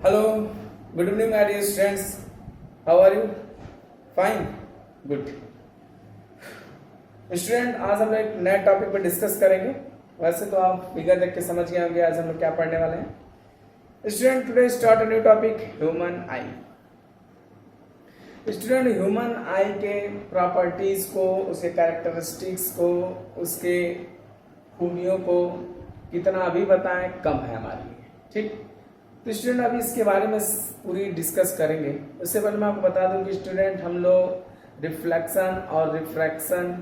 Hello, good evening my dear students. How are you? Fine, good. Student, आज हम लोग एक नए टॉपिक पर डिस्कस करेंगे। वैसे तो आप फिगर देख के समझ गए होंगे आज हम लोग क्या पढ़ने वाले हैं। Student, today start a new topic, human I. Student, human आई के प्रॉपर्टीज को, उसके कैरेक्टरिस्टिक्स को, उसके खूबियों को कितना अभी बताएं कम है हमारे लिए। ठीक, तो स्टूडेंट अभी इसके बारे में पूरी डिस्कस करेंगे। उससे पहले मैं आपको बता दूं कि स्टूडेंट हम लोग रिफ्लेक्शन और रिफ्रैक्शन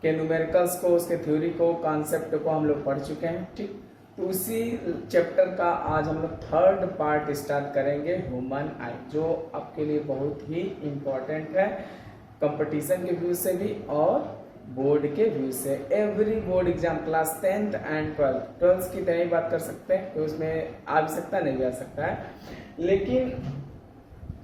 के न्यूमेरिकल्स को, उसके थ्योरी को, कॉन्सेप्ट को हम लोग पढ़ चुके हैं। ठीक, तो उसी चैप्टर का आज हम लोग थर्ड पार्ट स्टार्ट करेंगे, ह्यूमन आई, जो आपके लिए बहुत ही इम्पोर्टेंट है कंपटीशन के व्यू से भी और बोर्ड के व्यू से। Every board exam class 10th and 12th की तरह ही बात कर सकते हैं, तो उसमें आ भी सकता है, नहीं भी आ सकता है, लेकिन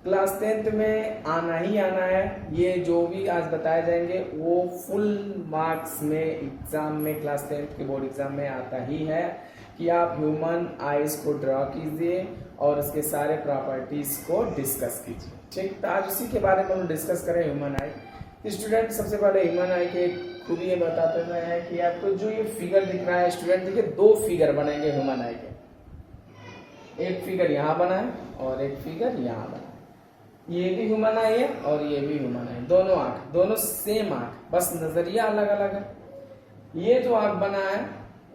क्लास 10th में आना ही आना है। ये जो भी आज बताए जाएंगे वो फुल मार्क्स में एग्जाम में, क्लास 10th के बोर्ड एग्जाम में आता ही है कि आप ह्यूमन आइज को ड्रॉ कीजिए और उसके सारे प्रॉपर्टीज को डिस्कस कीजिए। ठीक, तो आज उसी के बारे में हम डिस्कस करें, ह्यूमन आई। स्टूडेंट, सबसे पहले ह्यूमन आई के खूबी ये बताते हैं कि आपको जो ये फिगर दिख रहा है स्टूडेंट, देखिए दो फिगर बनेंगे ह्यूमन आई के। एक फिगर यहाँ बना है और एक फिगर यहाँ बना है। ये भी ह्यूमन आई है और ये भी ह्यूमन आई, दोनों आंख, दोनों सेम आंख, बस नजरिया अलग अलग है। ये जो आंख बना है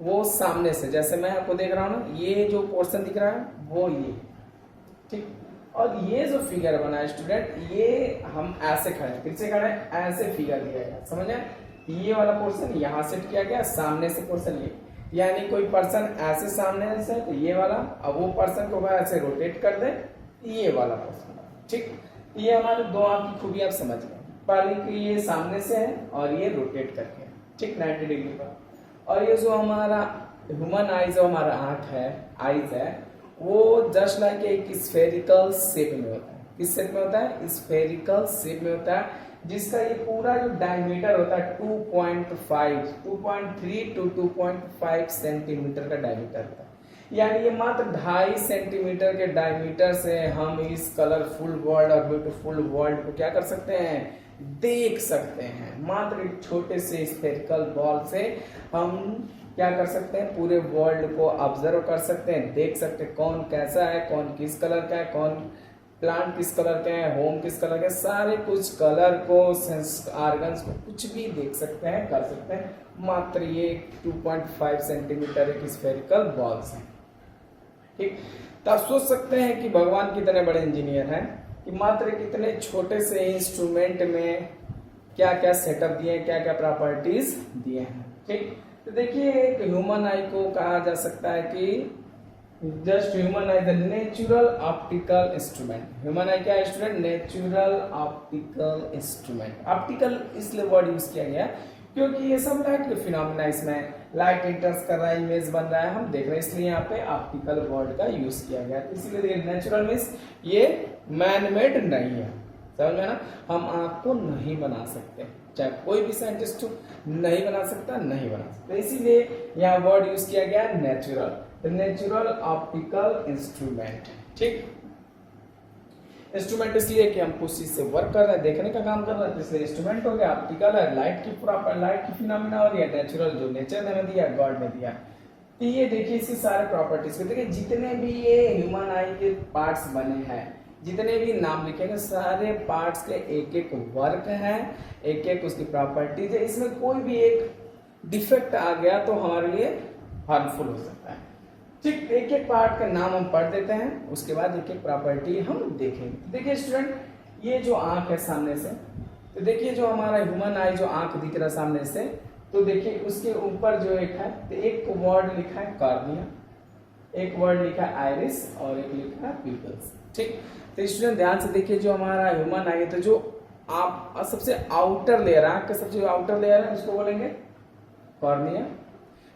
वो सामने से, जैसे मैं आपको देख रहा हूँ ना, ये जो पोर्शन दिख रहा है वो ये। ठीक, और ये जो फिगर बना है स्टूडेंट, ये हम ऐसे खड़े, फिर से खड़े, ऐसे फिगर दिया गया, समझ आए? ये वाला पोर्शन यहाँ सेट किया गया, सामने से पोर्शन ये, यानी कोई पर्सन ऐसे सामने से, तो ये वाला, अब वो पर्सन को ऐसे रोटेट कर दे, ये वाला पोर्शन। ठीक, ये हमारे दो आंख की खूबी आप समझ गए। पहले कि ये सामने से है और ये रोटेट करके, ठीक, 90 डिग्री पर। और ये जो हमारा ह्यूमन आइज, जो हमारा आंख है, आइज है, वो जस्ट लाइक एक स्फेरिकल शेप में होता है। किस शेप में होता है? स्फेरिकल शेप में होता है, जिसका ये पूरा जो डायमीटर होता है 2.3 टू 2.5 सेंटीमीटर का डायमीटर होता है। यानी ये मात्र 2.5 सेंटीमीटर के डायमीटर से हम इस कलरफुल वर्ल्ड और ब्यूटीफुल वर्ल्ड को क्या कर सकते हैं? देख सकते हैं। मात्र एक छोटे से स्फेरिकल बॉल से हम क्या कर सकते हैं? पूरे वर्ल्ड को ऑब्जर्व कर सकते हैं, देख सकते हैं कौन कैसा है, कौन किस कलर का है, कौन प्लांट किस कलर के हैं, होम किस कलर के, सारे कुछ कलर को, सेंस ऑर्गन्स को, कुछ भी देख सकते हैं, कर सकते हैं। मात्र ये 2.5 सेंटीमीटर एक स्फेरिकल बॉल्स है। ठीक, तो आप सोच सकते हैं कि भगवान कितने बड़े इंजीनियर हैं कि मात्र कितने छोटे से इंस्ट्रूमेंट में क्या क्या सेटअप दिए, क्या क्या प्रॉपर्टीज दिए हैं। ठीक, तो देखिए एक ह्यूमन आई को कहा जा सकता है कि just human I the natural optical instrument. Human आई क्या है student? Natural optical instrument. Optical इसलिए वर्ड यूज किया गया क्योंकि ये सब लाइट के फिनोमिना, इसमें लाइट इंटर्स कर रहा है, इमेज बन रहा है, हम देख रहे हैं, इसलिए यहाँ पे ऑप्टिकल वर्ड का यूज किया गया। इसीलिए नेचुरल मीन्स ये मैन मेड नहीं है, समझ में ना? हम आंख को नहीं बना सकते, चाहे कोई भी साइंटिस्ट हो, नहीं बना सकता, नहीं बना सकता, इसीलिए यहाँ वर्ड यूज किया गया नेचुरल, नेचुरल ऑप्टिकल इंस्ट्रूमेंट। ठीक, इंस्ट्रूमेंट इसलिए कि हम कुछ चीज से वर्क कर रहे हैं, देखने का काम कर रहे हैं, इसलिए इंस्ट्रूमेंट हो गया। ऑप्टिकल है, लाइट की प्रॉपर, लाइट की फिनोमिना हो रही है, नेचुरल जो नेचर ने हमें दिया, गॉड ने दिया। तो ये देखिए इसके सारे प्रॉपर्टीज को देखिए, जितने भी ये ह्यूमन आई के पार्ट्स बने हैं, जितने भी नाम लिखेंगे, सारे पार्ट्स के एक एक वर्क है, एक एक उसकी प्रॉपर्टीज है। इसमें कोई भी एक डिफेक्ट आ गया तो हमारे लिए हार्मफुल हो सकता है। ठीक, एक एक पार्ट का नाम हम पढ़ देते हैं, उसके बाद एक एक प्रॉपर्टी हम देखेंगे। देखिए स्टूडेंट, ये जो आंख है सामने से, तो देखिए जो हमारा ह्यूमन आई जो आंख दिख रहा है सामने से, तो देखिए उसके ऊपर जो एक है, तो एक वर्ड लिखा है कॉर्निया, एक वर्ड लिखा है आइरिस और एक लिखा है पिपल्स। ठीक, तो स्टूडेंट ध्यान से देखिए, जो हमारा ह्यूमन आई, तो जो आप सबसे आउटर लेयर, आंख का सबसे आउटर लेयर है, उसको बोलेंगे कॉर्निया।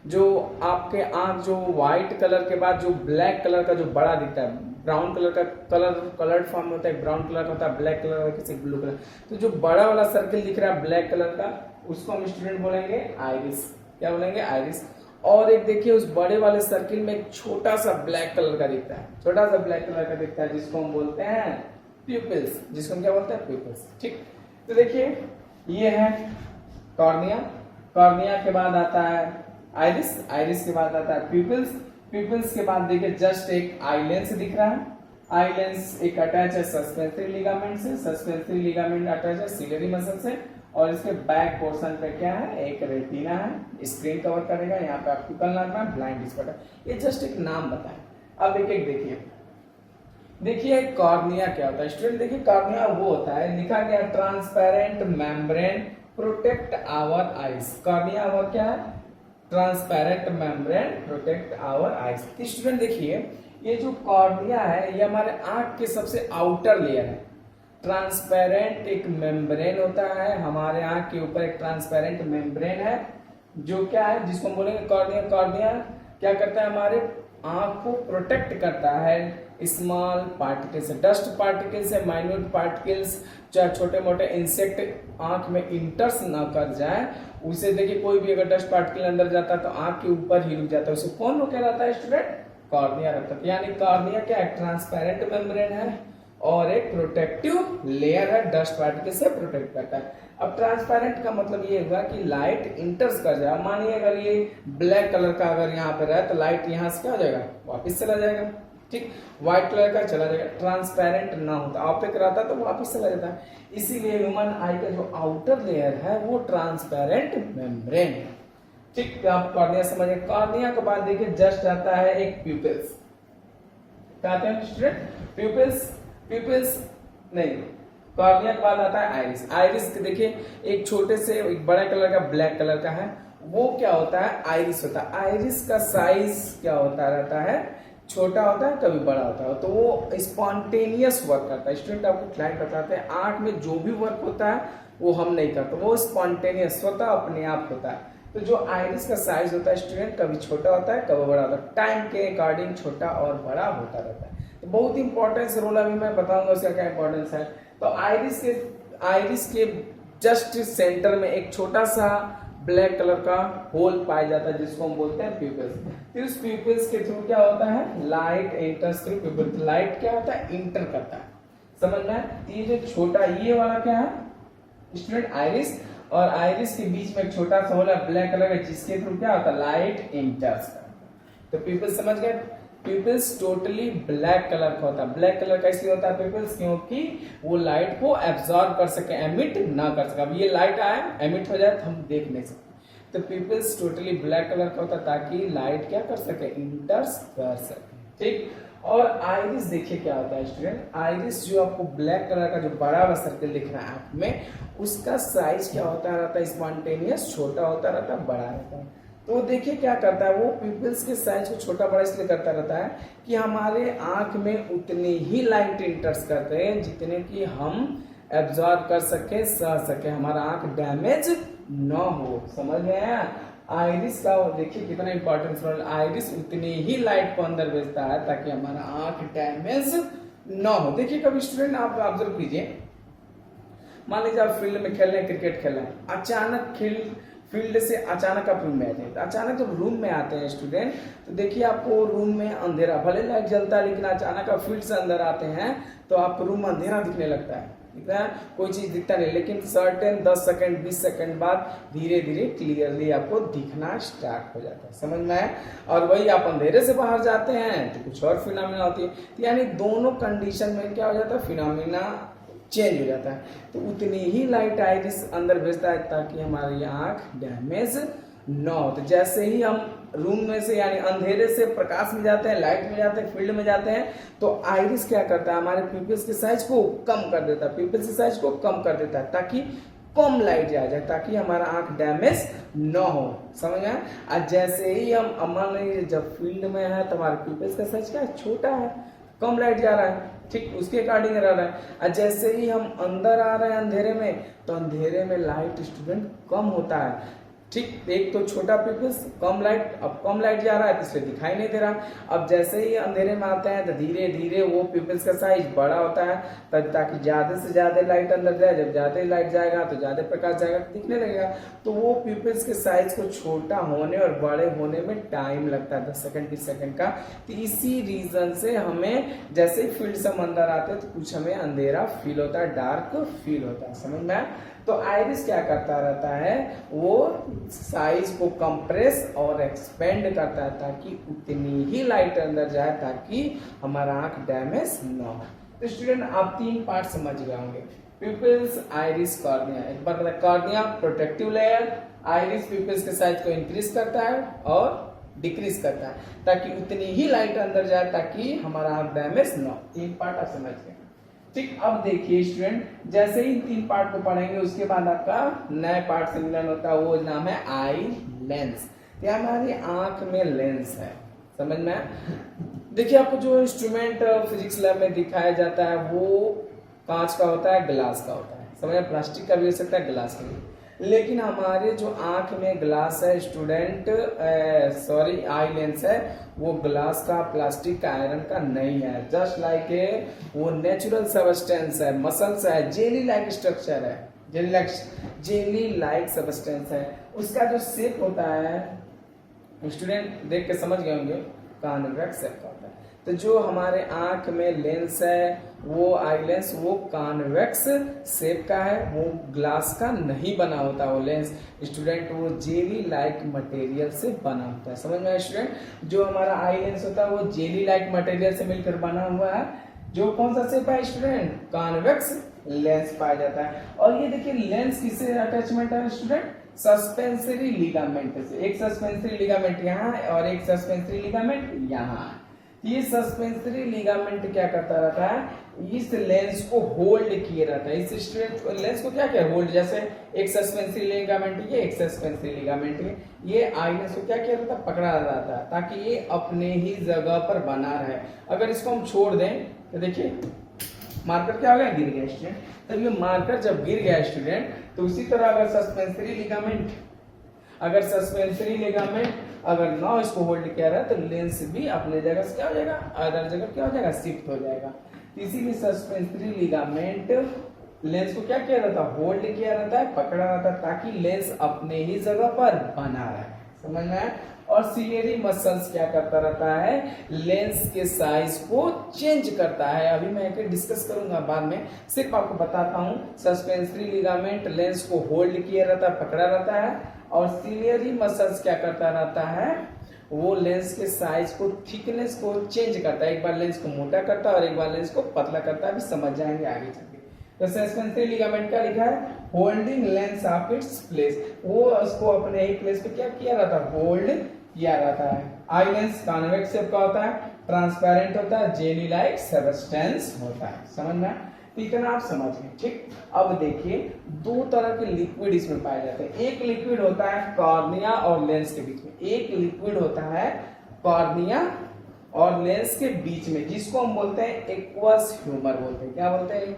जो आपके आंख जो व्हाइट कलर के बाद जो ब्लैक कलर का जो बड़ा दिखता है, ब्राउन कलर का कलर्ड फॉर्म होता है, ब्राउन कलर का होता है, ब्लैक कलर का, किसी ब्लू कलर, तो जो बड़ा वाला सर्किल दिख रहा है ब्लैक कलर का, उसको हम स्टूडेंट बोलेंगे आइरिस। क्या बोलेंगे? आइरिस। और एक देखिए उस बड़े वाले सर्किल में एक छोटा सा ब्लैक कलर का दिखता है, छोटा सा ब्लैक कलर का दिखता है, जिसको हम बोलते हैं प्यूपिल्स, जिसको हम क्या बोलते हैं प्यूपिल्स। ठीक, तो देखिए ये है कॉर्निया, कॉर्निया के बाद आता है आइरिस, आइरिस के बाद आता है प्यूपिल्स, प्यूपिल्स के बाद देखिए जस्ट एक आई लेंस दिख रहा है, आई लेंस एक अटैच है सस्पेंसरी लिगामेंट से, सस्पेंसरी लिगामेंट अटैच है सिलियरी मसल से, और इसके बैक पोर्शन पे क्या है, एक रेटिना है, स्क्रीन कवर करेगा, यहाँ पे आपको कल लगना है ब्लाइंड स्पॉट है। ये जस्ट एक नाम बताएं। अब एक एक देखिए, देखिए कॉर्निया क्या होता है स्टूडेंट, देखिए कॉर्निया वो होता है, लिखा गया transparent membrane protect our eyes, cornea और क्या है, transparent membrane protect our eyes. Student देखिए ये जो कॉर्निया है ये हमारे आंख के सबसे आउटर लेयर है, ट्रांसपेरेंट एक मेम्ब्रेन होता है, हमारे आंख के ऊपर एक ट्रांसपेरेंट मेम्ब्रेन है जो क्या है, जिसको हम बोलेंगे कॉर्निया। कॉर्निया क्या करता है, हमारे आंख को प्रोटेक्ट करता है स्मॉल पार्टिकल से, डस्ट पार्टिकल से, माइन्यूट पार्टिकल्स, चाहे छोटे मोटे इंसेक्ट आंख में इंटर्स ना कर जाए उसे। देखिए कोई भी अगर डस्ट पार्टिकल अंदर जाता है तो आंख के ऊपर ही रुक जाता है, उसे कौन रोके रहता है स्टूडेंट, कॉर्निया रहता है। यानी कॉर्निया क्या है, ट्रांसपेरेंट मेम्ब्रेन है और एक प्रोटेक्टिव लेयर है, डस्ट पार्टिकल से प्रोटेक्ट करता है। अब ट्रांसपेरेंट का मतलब ये हुआ कि लाइट इंटर्स कर जाए, मानिए अगर ये ब्लैक कलर का अगर यहाँ पे रहे तो लाइट यहाँ से क्या हो जाएगा, वापिस चला जाएगा। ठीक, व्हाइट कलर का चला जाएगा, ट्रांसपेरेंट ना होता ऑप्टिक रहता तो वापिस चला जाता है। इसीलिए ह्यूमन आई का जो आउटर लेयर है वो ट्रांसपेरेंट मेम्ब्रेन है। ठीक, आप कॉर्निया समझिए। कॉर्निया के बाद देखिए जस्ट आता है एक प्यूपिल्स, कहते हैं स्टूडेंट प्यूपिल्स, प्यूपिल्स नहीं, कॉर्निया के बाद आता है आइरिस। आइरिस देखिए एक छोटे से एक बड़ा कलर का ब्लैक कलर का है, वो क्या होता है, आइरिस होता है। आइरिस का साइज क्या होता रहता है, छोटा होता है कभी बड़ा होता है, तो वो स्पॉन्टेनियस वर्क करता है। स्टूडेंट आपको क्लाइंट बताते हैं आंख में जो भी वर्क होता है वो हम नहीं करते, वो स्पॉन्टेनियस स्वतः अपने आप होता है। तो जो आइरिस का साइज होता है स्टूडेंट कभी छोटा होता है कभी बड़ा होता है, टाइम के अकॉर्डिंग छोटा और बड़ा होता रहता है। तो बहुत इंपॉर्टेंस रोल अभी मैं बताऊंगा उसका क्या इंपॉर्टेंस है। तो आइरिस के जस्ट सेंटर में एक छोटा सा ब्लैक कलर का होल पाया जाता है जिसको हम बोलते हैं प्यूपिल्स। फिर उस प्यूपिल्स के थ्रू क्या होता है, light enters through pupils, light क्या होता है, इंटर करता है, समझ में। ये जो छोटा ये वाला क्या है स्टूडेंट, आइरिस, और आइरिस के बीच में एक छोटा सा होल है ब्लैक कलर का जिसके थ्रू क्या होता है, लाइट इंटर्स करता है। तो प्यूपिल्स समझ गए, प्यूपिल्स टोटली ब्लैक कलर का होता है। ब्लैक कलर का इसलिए होता है प्यूपिल्स क्योंकि वो लाइट को एब्जॉर्ब कर सके, एमिट ना कर सके। अब ये लाइट आए एमिट हो जाए तो हम देख नहीं सकते, तो प्यूपिल्स टोटली ब्लैक कलर का होता है ताकि लाइट क्या कर सके, इंटर्स कर सके। ठीक, और आइरिस देखिए क्या होता है स्टूडेंट, आइरिस जो आपको ब्लैक कलर का जो बड़ा वाला सर्कल दिख रहा है आंख में, उसका साइज क्या होता रहता है, स्पॉन्टेनियस छोटा होता रहता है, बड़ा रहता है। तो देखिए क्या करता है, वो प्यूपिल्स के साइज को छोटा बड़ा इसलिए करता रहता है कि हमारे आंख में उतनी ही लाइट इंटर्स करते हैं जितने कि हम एब्जॉर्ब कर सके, सह सके, हमारा आंख डैमेज न हो, समझ में आया। आइरिस का देखिए कितना इंपॉर्टेंस रोल, आइरिस उतनी ही लाइट को अंदर भेजता है ताकि हमारा आंख डैमेज न हो। देखिए कभी स्टूडेंट आप ऑब्जर्व कीजिए, मान लीजिए आप फील्ड में खेल रहे हैं, क्रिकेट खेल रहे हैं, अचानक फील्ड से अचानक आप रूम में आते हैं, तो अचानक जब रूम में आते हैं स्टूडेंट तो देखिए आपको रूम में अंधेरा, भले लाइट जलता है लेकिन अचानक आप फील्ड से अंदर आते हैं तो आपको रूम में अंधेरा दिखने लगता है, दिखता है, कोई चीज दिखता नहीं, लेकिन सर्टेन 10 सेकंड 20 सेकंड बाद धीरे धीरे क्लियरली आपको दिखना स्टार्ट हो जाता है, समझ में आया। और वही आप अंधेरे से बाहर जाते हैं तो कुछ और फिनोमिना होती है, तो यानी दोनों कंडीशन में क्या हो जाता है, फिनोमिना चेंज हो जाता है। तो उतनी ही लाइट आइरिस अंदर भेजता है ताकि हमारी आंख डैमेज न हो। तो जैसे ही हम रूम में से यानी अंधेरे से प्रकाश में जाते हैं, लाइट में जाते हैं, फील्ड में जाते हैं, तो आइरिस क्या करता है, हमारे प्यूपिल्स के साइज को कम कर देता है, प्यूपिल्स के साइज को कम कर देता है ताकि कम लाइट आ जाए, ताकि हमारा आंख डैमेज न हो, समझ आया। और जैसे ही हम मान लीजिए जब फील्ड में है तो हमारे प्यूपिल्स का साइज क्या है, छोटा है, कम लाइट जा रहा है, ठीक उसके अकॉर्डिंग रह रहा है। और जैसे ही हम अंदर आ रहे हैं अंधेरे में तो अंधेरे में लाइट स्टूडेंट कम होता है, ठीक, एक तो छोटा पिपल्स, कम लाइट, अब कम लाइट जा रहा है तो इसलिए दिखाई नहीं दे रहा। अब जैसे ही अंधेरे में आते हैं तो धीरे धीरे वो पिपल्स का साइज बड़ा होता है ताकि ज्यादा से ज्यादा लाइट अंदर जाए। जब ज्यादा लाइट जाएगा तो ज्यादा प्रकाश जाएगा तो दिखने लगेगा। तो वो पिपल्स के साइज को छोटा होने और बड़े होने में टाइम लगता है 10 सेकंड 20 सेकंड का। तो इसी रीजन से हमें जैसे ही फील्ड से हम अंदर आते हैं तो कुछ हमें अंधेरा फील होता है, डार्क फील होता है, समझ में आया? तो आइरिस क्या करता रहता है, वो साइज को कंप्रेस और एक्सपेंड करता है ताकि उतनी ही लाइट अंदर जाए ताकि हमारा आंख डैमेज न हो। तो स्टूडेंट आप 3 पार्ट समझ गए होंगे, पिपल्स, आइरिस, कॉर्निया। एक बार cornea protective layer, iris pupils के साइज को इंक्रीज करता है और डिक्रीज करता है ताकि उतनी ही लाइट अंदर जाए ताकि हमारा आंख डैमेज न हो। 3 पार्ट आप समझ गए। ठीक, अब देखिए स्टूडेंट, जैसे ही 3 पार्ट को पढ़ेंगे उसके बाद आपका नए पार्ट से मिलन होता है, वो नाम है आई लेंस। ये हमारी आंख में लेंस है, समझ में? देखिए आपको जो इंस्ट्रूमेंट फिजिक्स लैब में दिखाया जाता है वो कांच का होता है, ग्लास का होता है, समझ में? प्लास्टिक का भी हो सकता है, ग्लास का भी। लेकिन हमारे जो आंख में ग्लास है स्टूडेंट, सॉरी आई लेंस है, वो ग्लास का, प्लास्टिक का, आयरन का नहीं है। जस्ट लाइक वो नेचुरल सब्सटेंस है, मसल्स है, जेली लाइक स्ट्रक्चर है, जेली लाइक सब्सटेंस है। उसका जो शेप होता है स्टूडेंट देख के समझ गए होंगे, कॉन्वेक्स शेप का होता है। तो जो हमारे आंख में लेंस है वो आई लेंस, वो कॉन्वेक्स शेप का है, वो ग्लास का नहीं बना होता वो लेंस स्टूडेंट, वो जेली लाइक मटेरियल से बना होता है, समझ में आया स्टूडेंट? जो हमारा आई लेंस होता है वो जेली लाइक मटेरियल से मिलकर बना हुआ है। जो कौन सा शेप है स्टूडेंट? कॉन्वेक्स लेंस पाया जाता है। और ये देखिए लेंस किससे अटैचमेंट है स्टूडेंट? सस्पेंसरी लिगामेंट से। एक सस्पेंसरी लिगामेंट यहाँ है और एक सस्पेंसरी लिगामेंट यहाँ है। ये सस्पेंसरी लिगामेंट क्या करता रहता है, इस लेंस को होल्ड किए रहता है। इस स्टूडेंट लेंस को क्या क्या होल्ड, जैसे एक सस्पेंसरी लिगामेंट ये, एक सस्पेंसरी लिगामेंट ये आई लेंस को क्या किया रहता है, पकड़ा रहता है ताकि ये अपने ही जगह पर बना रहे। अगर इसको हम छोड़ दें तो देखिए मार्कर क्या हो गया, गिर गया स्टूडेंट। तब ये मार्कर जब गिर गया स्टूडेंट तो उसी तरह अगर सस्पेंसरी लिगामेंट अगर ना इसको होल्ड किया रहा तो लेंस भी अपने जगह से क्या हो जाएगा, अदर जगह क्या हो जाएगा, शिफ्ट हो जाएगा। इसीलिए सस्पेंसरी लिगामेंट लेंस को क्या किया रहता है, होल्ड किया रहता है, पकड़ा रहता है ताकि लेंस अपने ही जगह पर बना रहे, समझ में आया? और सिलियरी मसल्स क्या करता रहता है, लेंस के साइज को चेंज करता है। अभी मैं डिस्कस करूंगा बाद में, सिर्फ आपको बताता हूं सस्पेंसरी लिगामेंट लेंस को होल्ड किया रहता है, पकड़ा रहता है, और सिलियरी मसल्स क्या करता रहता है, वो लेंस के साइज को, थिकनेस को चेंज करता है। एक बार लेंस को मोटा करता है और एक बार लेंस को पतला करता है, अभी समझ जाएंगे आगे चल के। तो सस्पेंसरी लिगामेंट का लिखा है, holding lens of its place, वो उसको अपने ही प्लेस पे क्या किया रहता है, होल्ड किया रहता है। आई लेंस कॉन्वेक्स शेप का होता है, ट्रांसपेरेंट होता है, जेली लाइक सब्सटेंस होता है, समझ में? इतना आप समझ गए। ठीक, अब देखिए 2 तरह के लिक्विड इसमें पाए जाते हैं। एक लिक्विड होता है कॉर्निया और लेंस के बीच में, एक लिक्विड होता है कॉर्निया और लेंस के बीच में, जिसको हम बोलते हैं एक्वस ह्यूमर बोलते हैं। क्या बोलते हैं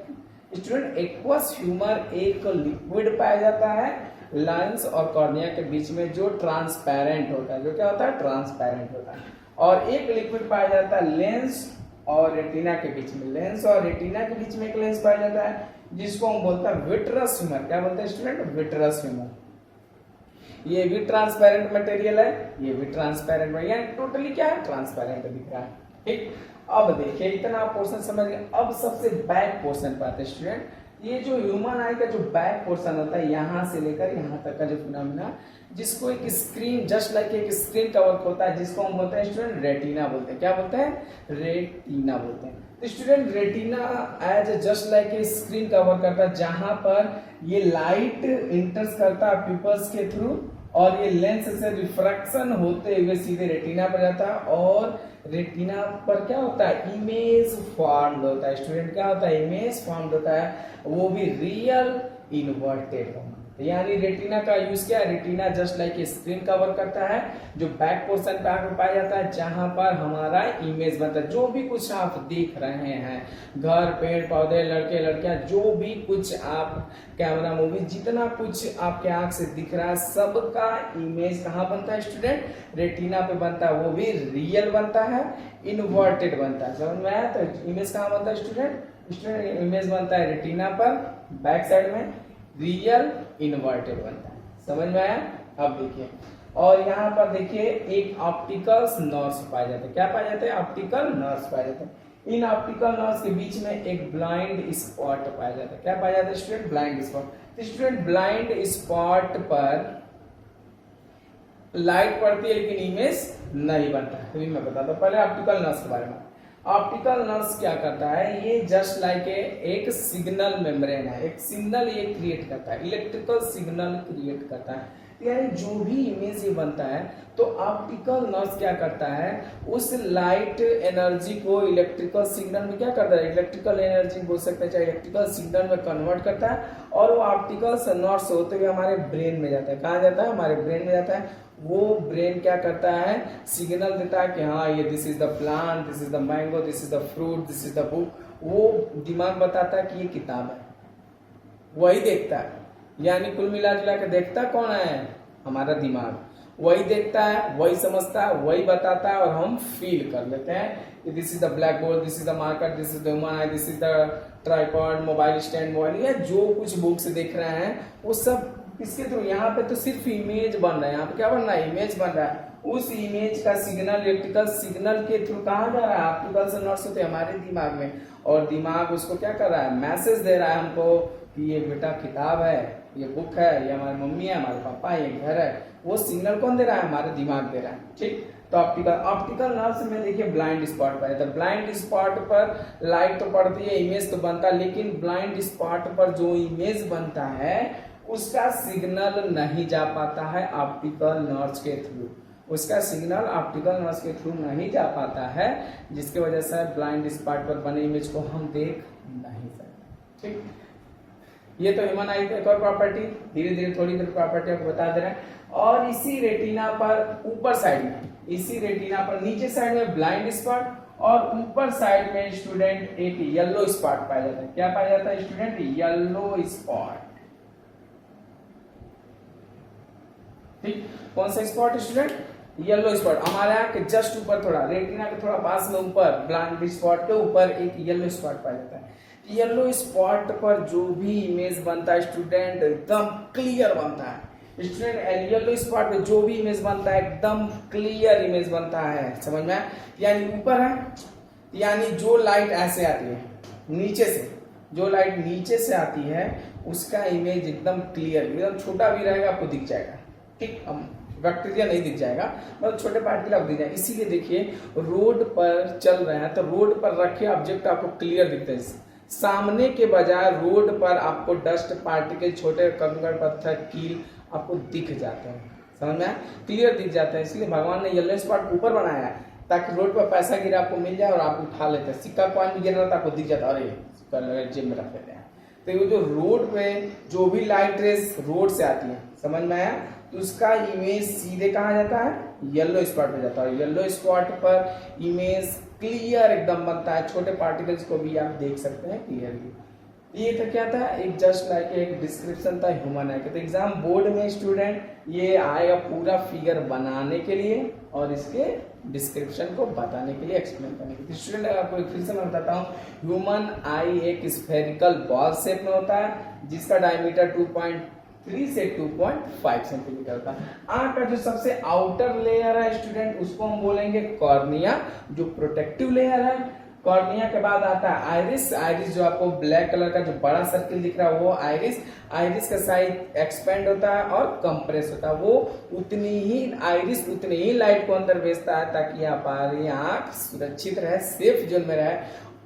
स्टूडेंट? एक्वस ह्यूमर एक लिक्विड पाया जाता है लेंस और कॉर्निया के बीच में जो ट्रांसपेरेंट होता है, जो क्या होता है, ट्रांसपेरेंट होता है। और एक लिक्विड पाया जाता है लेंस और रेटिना के बीच में, लेंस और रेटिना के बीच में एक लेंस पाया जाता है जिसको हम बोलते हैं विट्रस ह्यूमर। क्या बोलते हैं स्टूडेंट? Vitreous humour. ये भी ट्रांसपेरेंट मटेरियल है, ये भी ट्रांसपेरेंट है, यानी टोटली क्या है, ट्रांसपेरेंट दिख रहा है। ठीक, अब देखिए इतना पोर्शन समझ गए। अब सबसे बैक पोर्शन पर आते हैं स्टूडेंट। ये जो ह्यूमन आई का जो बैक पोर्शन होता है, यहाँ से लेकर यहाँ तक का जो फिनोमिना, जिसको एक स्क्रीन, जस्ट लाइक एक स्क्रीन का वर्क होता है, जिसको हम बोलते हैं स्टूडेंट रेटिना बोलते हैं। क्या बोलते हैं? रेटिना बोलते हैं। तो student retina as just like a screen का वर्क करता है, जहां पर ये लाइट इंटर्स करता है पिपल्स के थ्रू और ये लेंस से रिफ्रैक्शन होते हुए सीधे रेटिना पर जाता है और रेटिना पर क्या होता है, इमेज फॉर्म्ड होता है। स्टूडेंट क्या होता है, इमेज फॉर्म्ड होता है, वो भी रियल इन्वर्टेड फॉर्म। यानी रेटिना का यूज क्या है, retina just like screen cover करता है, जो बैक पोर्शन पे आकर पाया जाता है, जहां पर हमारा इमेज बनता है। जो भी कुछ आप देख रहे हैं, घर, पेड़ पौधे, लड़के लड़कियां, जो भी कुछ आप कैमरा, मूवी, जितना कुछ आपके आंख से दिख रहा है, सबका इमेज कहाँ बनता है स्टूडेंट, रेटिना पे बनता है। वो भी रियल बनता है, इन्वर्टेड बनता है। समझ में आया? तो इमेज कहाँ बनता है स्टूडेंट, इमेज बनता है रेटिना पर, बैक साइड में, रियल इन्वर्टेड बनता है। समझ में आया? अब देखिए, और यहाँ पर देखिए एक ऑप्टिकल नर्व्स पाए जाते हैं। क्या पाए जाते हैं? ऑप्टिकल नर्व्स पाए जाते हैं। इन ऑप्टिकल नर्व्स के बीच में एक ब्लाइंड स्पॉट पाया जाता है। क्या पाया जाता है स्टूडेंट? Blind spot. तो स्टूडेंट ब्लाइंड स्पॉट पर लाइट पड़ती है लेकिन इमेज नहीं बनता है। तो मैं बताता हूँ पहले ऑप्टिकल नर्व्स के बारे में। ऑप्टिकल नर्व्स क्या करता है, ये जस्ट लाइक एक सिग्नल मेम्ब्रेन है, एक सिग्नल ये क्रिएट करता है, इलेक्ट्रिकल सिग्नल क्रिएट करता है। यानी जो भी इमेज ये बनता है, तो ऑप्टिकल नर्व्स क्या करता है, उस लाइट एनर्जी को इलेक्ट्रिकल सिग्नल में क्या करता है, इलेक्ट्रिकल एनर्जी बोल सकते हैं, चाहे इलेक्ट्रिकल सिग्नल में कन्वर्ट करता है, और वो ऑप्टिकल नर्व्स होते हुए हमारे ब्रेन में जाता है। कहाँ जाता है? हमारे ब्रेन में जाता है। वो ब्रेन क्या करता है, सिग्नल देता है कि हाँ ये this is the plant, this is the mango, this is the fruit, this is the book. वो दिमाग बताता है कि ये किताब है, वही देखता है। यानी कुल मिला जुला के देखता कौन है, हमारा दिमाग। वही देखता है, वही समझता है, वही बताता है, और हम फील कर लेते हैं कि this is the black board, this is the marker, this is the human I, this is the tripod, mobile stand, mobile, या जो कुछ बुक से देख रहे हैं वो सब इसके थ्रू। यहाँ पे तो सिर्फ इमेज बन रहा है, यहाँ पे क्या बन रहा है, इमेज बन रहा है। उस इमेज का सिग्नल इलेक्ट्रिकल सिग्नल के थ्रू कहाँ जा रहा है, ऑप्टिकल नर्व्स होते हैं हमारे दिमाग में, और दिमाग उसको क्या कर रहा है, मैसेज दे रहा है हमको कि ये बेटा किताब है, ये बुक है, ये हमारी मम्मी है, हमारे पापा है, ये घर है। वो सिग्नल कौन दे रहा है, हमारे दिमाग दे रहा है। ठीक, तो ऑप्टिकल नर्व्स में देखिए ब्लाइंड स्पॉट पर, ब्लाइंड स्पॉट पर लाइट तो पड़ती है, इमेज तो बनता है, लेकिन ब्लाइंड स्पॉट पर जो इमेज बनता है उसका सिग्नल नहीं जा पाता है ऑप्टिकल नर्व्स के थ्रू, उसका सिग्नल ऑप्टिकल नर्व्स के थ्रू नहीं जा पाता है, जिसकी वजह से ब्लाइंड स्पॉट पर बने इमेज को हम देख नहीं सकते। ठीक, ये तो ह्यूमन आई एक और प्रॉपर्टी, धीरे धीरे थोड़ी देर प्रॉपर्टी आपको बता दे रहे हैं। और इसी रेटिना पर ऊपर साइड में, इसी रेटिना पर नीचे साइड में ब्लाइंड स्पॉट, और ऊपर साइड में स्टूडेंट एक येलो स्पॉट पाया जाता है। क्या पाया जाता है स्टूडेंट? Yellow spot. ठीक, कौन सा स्पॉट स्टूडेंट? Yellow spot. हमारे यहाँ के जस्ट ऊपर, थोड़ा रेटिना के थोड़ा पास में ऊपर, ब्लाइंड स्पॉट के ऊपर एक येलो स्पॉट पाया जाता है। येलो स्पॉट पर जो भी इमेज बनता है स्टूडेंट एकदम क्लियर बनता है। स्टूडेंट येलो स्पॉट पे जो भी इमेज बनता है एकदम क्लियर इमेज बनता है। समझ में? यानी ऊपर है, यानी जो लाइट ऐसे आती है नीचे से, जो लाइट नीचे से आती है उसका इमेज एकदम क्लियर, एकदम छोटा भी रहेगा आपको दिख जाएगा। ठीक, बैक्टीरिया नहीं दिख जाएगा, मतलब छोटे पार्टिकल आपको दिख जाएगा। इसीलिए देखिए रोड पर चल रहे हैं तो रोड पर रखे ऑब्जेक्ट आपको क्लियर दिखते हैं, सामने के बजाय रोड पर आपको डस्ट पार्टिकल, छोटे कंकड़, पत्थर, कील आपको दिख जाते हैं। समझ में? क्लियर दिख जाता है। इसलिए भगवान ने येलो स्पॉट ऊपर बनाया है ताकि रोड पर पैसा गिरा आपको मिल जाए और आप उठा लेते हैं। सिक्का कॉइन भी गिर रहा था आपको दिख जाता है, अरे जेब में रख लेते हैं। तो ये जो रोड पे जो भी लाइट रेस रोड से आती है, समझ में आया, तो उसका इमेज सीधे कहाँ जाता है, येलो स्पॉट पे जाता है। येलो स्पॉट पर इमेज क्लियर एकदम बनता है, छोटे पार्टिकल्स को भी आप देख सकते हैं क्लियरली। ये तो क्या था, एक जस्ट लाइक एक डिस्क्रिप्शन था ह्यूमन आई का। तो एग्जाम बोर्ड में स्टूडेंट ये आएगा पूरा फिगर बनाने के लिए और इसके डिस्क्रिप्शन को बताने के लिए, एक्सप्लेन करने के लिए। स्टूडेंट आपको फिर से मैं बताता हूँ, ह्यूमन आई एक स्फेरिकल बॉल शेप में होता है जिसका डायमीटर 2.3 से 2.5 सेंटीमीटर होता है। आंख का जो सबसे आउटर लेयर है स्टूडेंट उसको हम बोलेंगे कॉर्निया, जो प्रोटेक्टिव लेयर है। कॉर्निया के बाद आता है आइरिस। आइरिस जो आपको ब्लैक कलर का जो बड़ा सर्किल दिख रहा है वो आइरिस। आइरिस का साइज एक्सपेंड होता है और कंप्रेस होता है। वो उतनी ही आइरिस उतनी ही लाइट को अंदर भेजता है ताकि हमारी आंख सुरक्षित रहे, सेफ जोन में रहे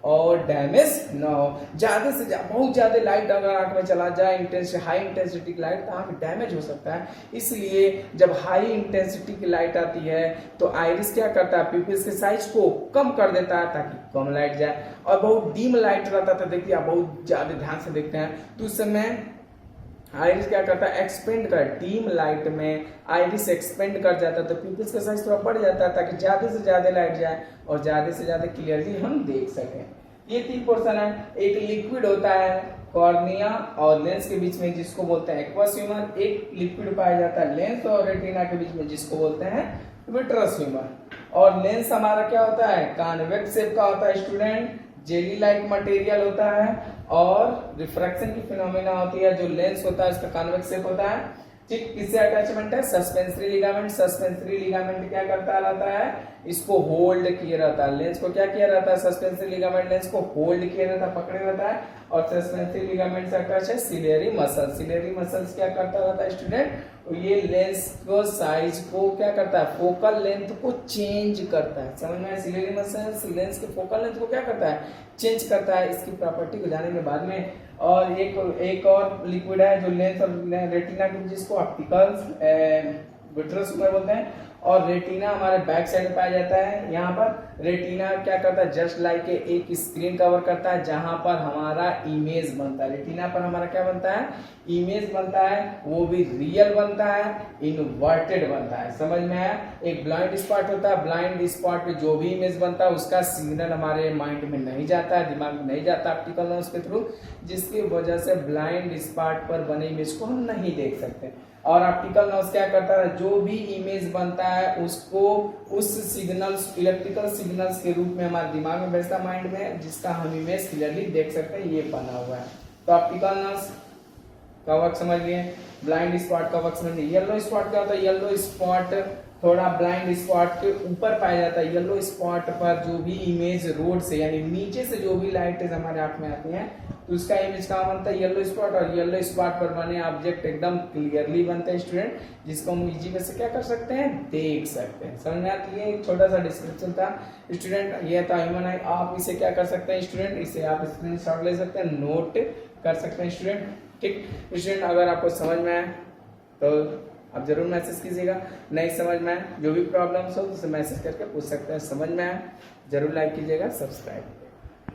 और डैमेज न हो। ज्यादा से बहुत ज्यादा लाइट अगर आंख में चला जाए, हाई इंटेंसिटी की लाइट, तो आंख डैमेज हो सकता है। इसलिए जब हाई इंटेंसिटी की लाइट आती है तो आइरिस क्या करता है, पिपिल्स के साइज को कम कर देता है ताकि कम लाइट जाए। और बहुत डीम लाइट रहता था, देखिए आप बहुत ज्यादा ध्यान से देखते हैं तो उस समय आइरिस क्या करता है, एक्सपेंड कर, डीम लाइट में आइरिस एक्सपेंड कर जाता है, तो पिupils का साइज थोड़ा बढ़ जाता है ताकि ज्यादा से ज्यादा लाइट जाए और ज्यादा से ज्यादा क्लियरली हम देख सकें। ये 3 पोर्शन है। एक लिक्विड होता है कॉर्निया और लेंस के बीच में जिसको बोलते हैं एक्वस ह्यूमर, एक लिक्विड पाया जाता है लेंस और रेटिना के बीच में जिसको बोलते हैं विट्रस ह्यूमर। और लेंस हमारा क्या होता है, कॉन्वेक्स शेप का होता है स्टूडेंट, जेली लाइक मटेरियल होता है और रिफ्रैक्शन की फिनोमिना होती है। जो लेंस होता है उसका कॉन्वेक्स शेप होता है, ठीक। किससे अटैचमेंट है, सस्पेंसरी लिगामेंट। सस्पेंसरी लिगामेंट क्या करता रहता है, इसको होल्ड किए रहता है, लेंस को क्या किया रहता है, सस्पेंसरी लिगामेंट लेंस को होल्ड किए रहता है, पकड़े रहता है। और सस्पेंसरी लिगामेंट से अटैच है सिलियरी मसल। सिलियरी मसल्स क्या करता रहता है स्टूडेंट, ये लेंस को साइज को क्या करता है, फोकल लेंथ को चेंज करता है। समझ में, सिलियरी मसल्स लेंस के फोकल लेंथ को क्या करता है, चेंज करता है। इसकी प्रॉपर्टी को जानेंगे बाद में। और एक और लिक्विड है जो लेंस और रेटिना के जिसको ऑप्टिकल विट्रस ह्यूमर बोलते हैं। और रेटिना हमारे बैक साइड में पाया जाता है। यहाँ पर रेटिना क्या करता है, जस्ट लाइक एक स्क्रीन कवर करता है जहां पर हमारा इमेज बनता है। रेटिना पर हमारा क्या बनता है, इमेज बनता है, वो भी रियल बनता है, इन्वर्टेड बनता है। समझ में आया। एक ब्लाइंड स्पॉट होता है, ब्लाइंड स्पॉट पे जो भी इमेज बनता है उसका सिग्नल हमारे माइंड में नहीं जाता है, दिमाग में नहीं जाता ऑप्टिकल नर्व्स के थ्रू, जिसकी वजह से ब्लाइंड स्पॉट पर बने इमेज को हम नहीं देख सकते। और ऑप्टिकल नर्व्स क्या करता है, जो भी इमेज बनता है उसको उस सिग्नल्स, इलेक्ट्रिकल सिग्नल्स के रूप में हमारे दिमाग में भेजता है माइंड में, जिसका हम इमेज क्लियरली देख सकते हैं। ये बना हुआ है। तो ऑप्टिकल नर्व्स का वर्क समझ लिए, ब्लाइंड स्पॉट का वर्क समझ लिए। येलो स्पॉट क्या होता है, येलो स्पॉट थोड़ा ब्लाइंड स्पॉट के ऊपर पाया जाता है। येलो स्पॉट पर जो भी इमेज रोड से यानी नीचे से जो भी लाइट हमारे आंख में आती है तो उसका इमेज कहाँ बनता है, येलो स्पॉट। और येलो स्पॉट पर बने ऑब्जेक्ट एकदम क्लियरली बनते हैं स्टूडेंट, जिसको हम इजी में से क्या कर सकते हैं, देख सकते हैं। समझ में आती है। एक छोटा सा डिस्क्रिप्शन था स्टूडेंट, ये था ह्यूमन आई। आप इसे क्या कर सकते हैं स्टूडेंट, इसे आप स्क्रीनशॉट ले सकते हैं, नोट कर सकते हैं स्टूडेंट, ठीक। स्टूडेंट अगर आपको समझ में आए तो आप जरूर मैसेज कीजिएगा, नहीं समझ में आए जो भी प्रॉब्लम्स हो उसे मैसेज करके पूछ सकते हैं। समझ में आए जरूर लाइक कीजिएगा, सब्सक्राइब।